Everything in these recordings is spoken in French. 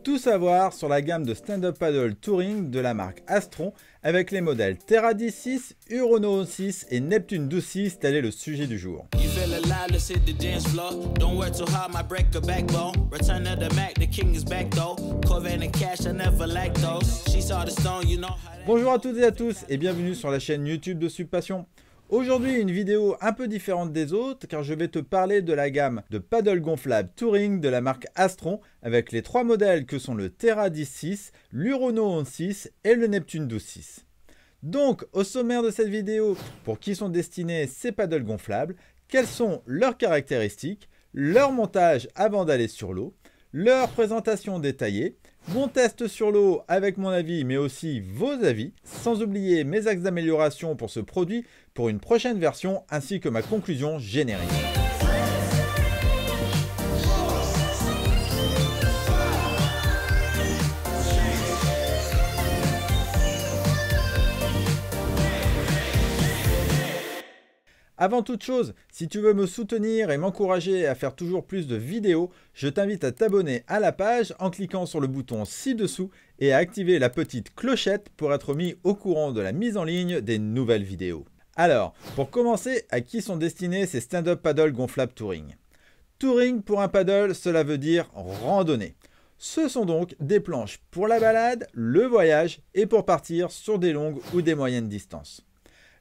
Tout savoir sur la gamme de stand-up paddle touring de la marque Astron avec les modèles Terra 10.6, Urono 6 et Neptune 12.6, tel est le sujet du jour. Bonjour à toutes et à tous et bienvenue sur la chaîne YouTube de Subpassion. Aujourd'hui, une vidéo un peu différente des autres car je vais te parler de la gamme de paddle gonflable touring de la marque Astron avec les trois modèles que sont le Terra 10.6, l'Urono 11.6 et le Neptune 12.6. Donc, au sommaire de cette vidéo, pour qui sont destinés ces paddles gonflables, quelles sont leurs caractéristiques, leur montage avant d'aller sur l'eau, leur présentation détaillée, mon test sur l'eau avec mon avis mais aussi vos avis, sans oublier mes axes d'amélioration pour ce produit pour une prochaine version ainsi que ma conclusion générique. Avant toute chose, si tu veux me soutenir et m'encourager à faire toujours plus de vidéos, je t'invite à t'abonner à la page en cliquant sur le bouton ci-dessous et à activer la petite clochette pour être mis au courant de la mise en ligne des nouvelles vidéos. Alors, pour commencer, à qui sont destinés ces stand-up paddle gonflables touring? Touring pour un paddle, cela veut dire randonnée. Ce sont donc des planches pour la balade, le voyage et pour partir sur des longues ou des moyennes distances.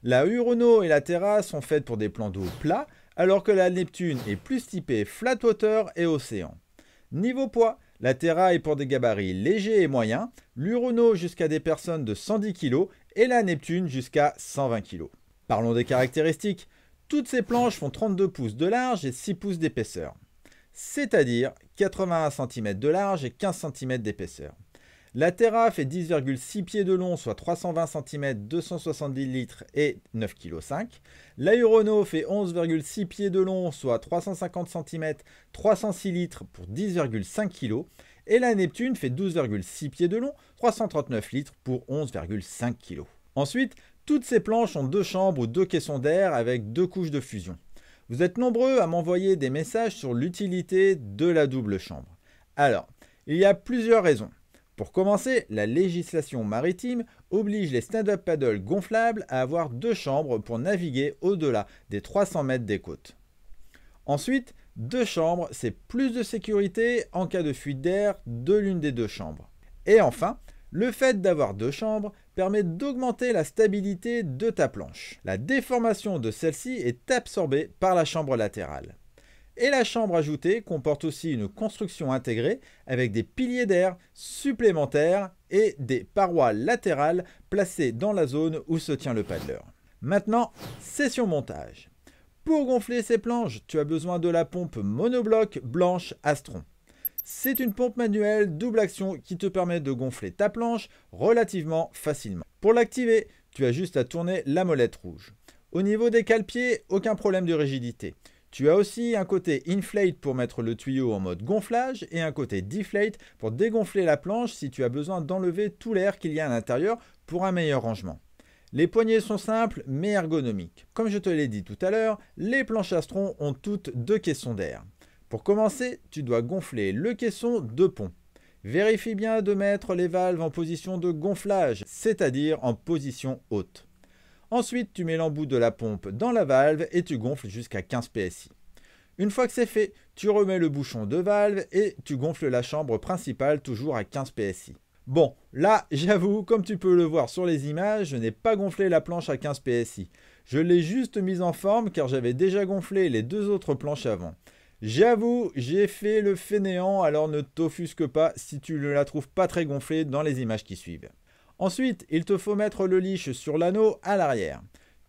La Urono et la Terra sont faites pour des plans d'eau plats, alors que la Neptune est plus typée flat water et océan. Niveau poids, la Terra est pour des gabarits légers et moyens, l'Urono jusqu'à des personnes de 110 kg et la Neptune jusqu'à 120 kg. Parlons des caractéristiques. Toutes ces planches font 32 pouces de large et 6 pouces d'épaisseur, c'est-à-dire 81 cm de large et 15 cm d'épaisseur. La Terra fait 10,6 pieds de long, soit 320 cm, 270 litres et 9,5 kg. La Urono fait 11,6 pieds de long, soit 350 cm, 306 litres pour 10,5 kg. Et la Neptune fait 12,6 pieds de long, 339 litres pour 11,5 kg. Ensuite, toutes ces planches ont deux chambres ou deux caissons d'air avec deux couches de fusion. Vous êtes nombreux à m'envoyer des messages sur l'utilité de la double chambre. Alors, il y a plusieurs raisons. Pour commencer, la législation maritime oblige les stand-up paddle gonflables à avoir deux chambres pour naviguer au-delà des 300 mètres des côtes. Ensuite, deux chambres, c'est plus de sécurité en cas de fuite d'air de l'une des deux chambres. Et enfin, le fait d'avoir deux chambres permet d'augmenter la stabilité de ta planche. La déformation de celle-ci est absorbée par la chambre latérale. Et la chambre ajoutée comporte aussi une construction intégrée avec des piliers d'air supplémentaires et des parois latérales placées dans la zone où se tient le paddler. Maintenant, session montage. Pour gonfler ces planches, tu as besoin de la pompe monobloc blanche Astron. C'est une pompe manuelle double action qui te permet de gonfler ta planche relativement facilement. Pour l'activer, tu as juste à tourner la molette rouge. Au niveau des cale-pieds, aucun problème de rigidité. Tu as aussi un côté inflate pour mettre le tuyau en mode gonflage et un côté deflate pour dégonfler la planche si tu as besoin d'enlever tout l'air qu'il y a à l'intérieur pour un meilleur rangement. Les poignées sont simples mais ergonomiques. Comme je te l'ai dit tout à l'heure, les planches Astron ont toutes deux caissons d'air. Pour commencer, tu dois gonfler le caisson de pont. Vérifie bien de mettre les valves en position de gonflage, c'est-à-dire en position haute. Ensuite, tu mets l'embout de la pompe dans la valve et tu gonfles jusqu'à 15 PSI. Une fois que c'est fait, tu remets le bouchon de valve et tu gonfles la chambre principale toujours à 15 PSI. Bon, là, j'avoue, comme tu peux le voir sur les images, je n'ai pas gonflé la planche à 15 PSI. Je l'ai juste mise en forme car j'avais déjà gonflé les deux autres planches avant. J'avoue, j'ai fait le fainéant, alors ne t'offusque pas si tu ne la trouves pas très gonflée dans les images qui suivent. Ensuite, il te faut mettre le leash sur l'anneau à l'arrière.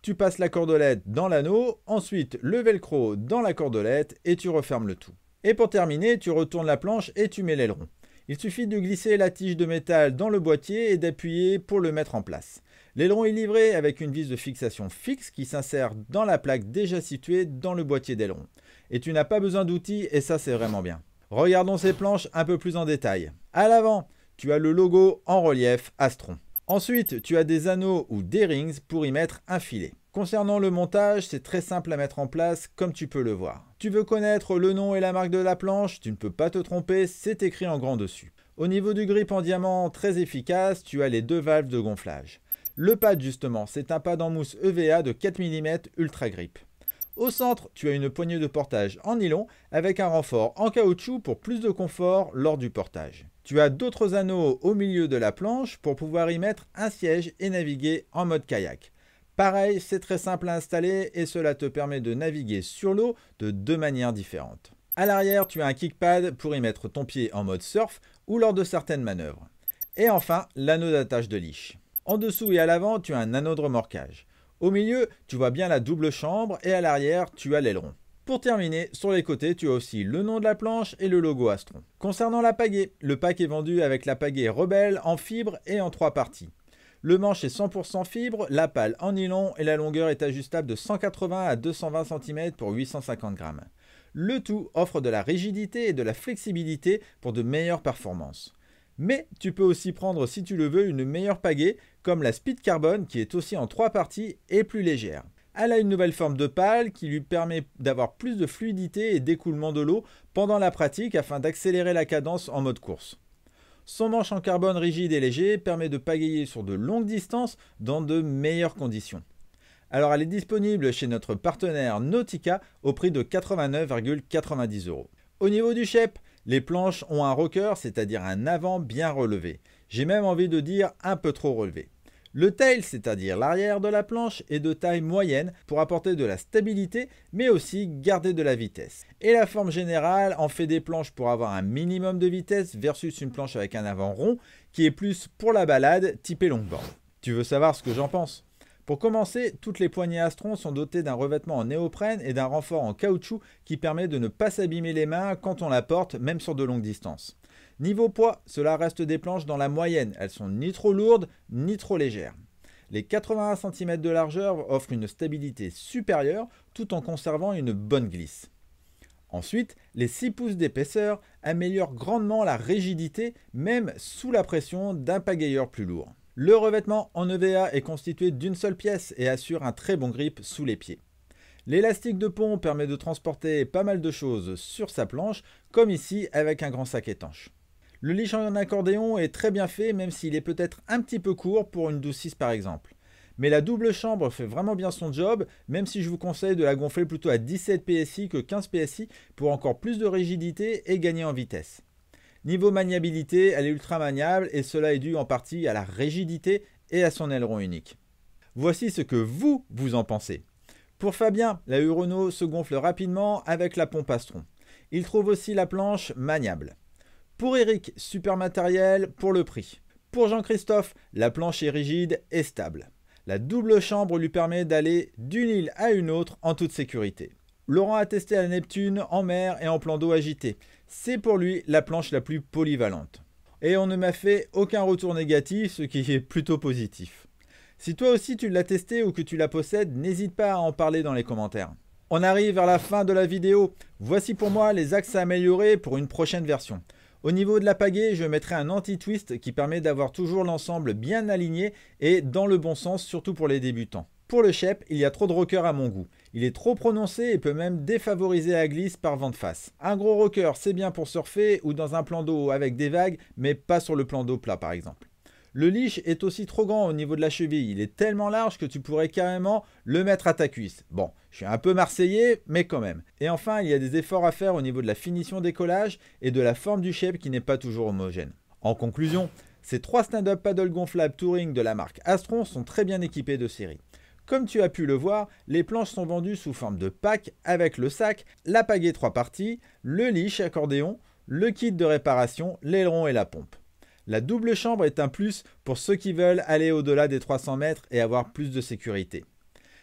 Tu passes la cordelette dans l'anneau, ensuite le velcro dans la cordelette et tu refermes le tout. Et pour terminer, tu retournes la planche et tu mets l'aileron. Il suffit de glisser la tige de métal dans le boîtier et d'appuyer pour le mettre en place. L'aileron est livré avec une vis de fixation fixe qui s'insère dans la plaque déjà située dans le boîtier d'aileron. Et tu n'as pas besoin d'outils et ça c'est vraiment bien. Regardons ces planches un peu plus en détail. À l'avant, tu as le logo en relief Astron. Ensuite, tu as des anneaux ou des rings pour y mettre un filet. Concernant le montage, c'est très simple à mettre en place comme tu peux le voir. Tu veux connaître le nom et la marque de la planche? Tu ne peux pas te tromper, c'est écrit en grand dessus. Au niveau du grip en diamant très efficace, tu as les deux valves de gonflage. Le pad justement, c'est un pad en mousse EVA de 4 mm Ultra Grip. Au centre, tu as une poignée de portage en nylon avec un renfort en caoutchouc pour plus de confort lors du portage. Tu as d'autres anneaux au milieu de la planche pour pouvoir y mettre un siège et naviguer en mode kayak. Pareil, c'est très simple à installer et cela te permet de naviguer sur l'eau de deux manières différentes. À l'arrière, tu as un kickpad pour y mettre ton pied en mode surf ou lors de certaines manœuvres. Et enfin, l'anneau d'attache de leash. En dessous et à l'avant, tu as un anneau de remorquage. Au milieu, tu vois bien la double chambre et à l'arrière, tu as l'aileron. Pour terminer, sur les côtés, tu as aussi le nom de la planche et le logo Astron. Concernant la pagaie, le pack est vendu avec la pagaie Rebelle en fibre et en 3 parties. Le manche est 100% fibre, la pale en nylon et la longueur est ajustable de 180 à 220 cm pour 850 grammes. Le tout offre de la rigidité et de la flexibilité pour de meilleures performances. Mais tu peux aussi prendre, si tu le veux, une meilleure pagaie comme la Speed Carbon qui est aussi en 3 parties et plus légère. Elle a une nouvelle forme de pale qui lui permet d'avoir plus de fluidité et d'écoulement de l'eau pendant la pratique afin d'accélérer la cadence en mode course. Son manche en carbone rigide et léger permet de pagayer sur de longues distances dans de meilleures conditions. Alors elle est disponible chez notre partenaire Nautica au prix de 89,90 €. Au niveau du shape, les planches ont un rocker, c'est-à-dire un avant bien relevé. J'ai même envie de dire un peu trop relevé. Le tail, c'est-à-dire l'arrière de la planche, est de taille moyenne pour apporter de la stabilité, mais aussi garder de la vitesse. Et la forme générale en fait des planches pour avoir un minimum de vitesse versus une planche avec un avant rond qui est plus pour la balade typée longboard. Tu veux savoir ce que j'en pense ? Pour commencer, toutes les poignées Astron sont dotées d'un revêtement en néoprène et d'un renfort en caoutchouc qui permet de ne pas s'abîmer les mains quand on la porte, même sur de longues distances. Niveau poids, cela reste des planches dans la moyenne, elles sont ni trop lourdes ni trop légères. Les 81 cm de largeur offrent une stabilité supérieure tout en conservant une bonne glisse. Ensuite, les 6 pouces d'épaisseur améliorent grandement la rigidité, même sous la pression d'un pagayeur plus lourd. Le revêtement en EVA est constitué d'une seule pièce et assure un très bon grip sous les pieds. L'élastique de pont permet de transporter pas mal de choses sur sa planche, comme ici avec un grand sac étanche. Le leash en accordéon est très bien fait, même s'il est peut-être un petit peu court pour une 12-6 par exemple. Mais la double chambre fait vraiment bien son job, même si je vous conseille de la gonfler plutôt à 17 PSI que 15 PSI pour encore plus de rigidité et gagner en vitesse. Niveau maniabilité, elle est ultra maniable et cela est dû en partie à la rigidité et à son aileron unique. Voici ce que vous en pensez. Pour Fabien, la Hurono se gonfle rapidement avec la pompe Astron. Il trouve aussi la planche maniable. Pour Eric, super matériel pour le prix. Pour Jean-Christophe, la planche est rigide et stable. La double chambre lui permet d'aller d'une île à une autre en toute sécurité. Laurent a testé la Neptune en mer et en plan d'eau agité. C'est pour lui la planche la plus polyvalente. Et on ne m'a fait aucun retour négatif, ce qui est plutôt positif. Si toi aussi tu l'as testé ou que tu la possèdes, n'hésite pas à en parler dans les commentaires. On arrive vers la fin de la vidéo. Voici pour moi les axes à améliorer pour une prochaine version. Au niveau de la pagaie, je mettrai un anti-twist qui permet d'avoir toujours l'ensemble bien aligné et dans le bon sens, surtout pour les débutants. Pour le shape, il y a trop de rocker à mon goût. Il est trop prononcé et peut même défavoriser la glisse par vent de face. Un gros rocker, c'est bien pour surfer ou dans un plan d'eau avec des vagues, mais pas sur le plan d'eau plat par exemple. Le leash est aussi trop grand au niveau de la cheville. Il est tellement large que tu pourrais carrément le mettre à ta cuisse. Bon, je suis un peu marseillais, mais quand même. Et enfin, il y a des efforts à faire au niveau de la finition des collages et de la forme du shape qui n'est pas toujours homogène. En conclusion, ces 3 stand-up paddle gonflables touring de la marque Astron sont très bien équipés de série. Comme tu as pu le voir, les planches sont vendues sous forme de pack avec le sac, la pagaie 3 parties, le leash accordéon, le kit de réparation, l'aileron et la pompe. La double chambre est un plus pour ceux qui veulent aller au-delà des 300 mètres et avoir plus de sécurité.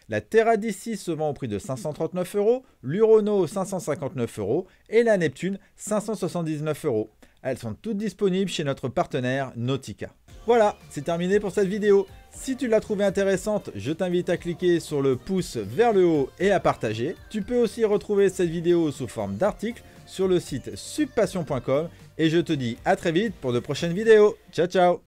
La Terra 10 se vend au prix de 539 €, l'Hurono 559 € et la Neptune 579 €. Elles sont toutes disponibles chez notre partenaire Nautica. Voilà, c'est terminé pour cette vidéo. Si tu l'as trouvée intéressante, je t'invite à cliquer sur le pouce vers le haut et à partager. Tu peux aussi retrouver cette vidéo sous forme d'article sur le site subpassion.com et je te dis à très vite pour de prochaines vidéos. Ciao ciao.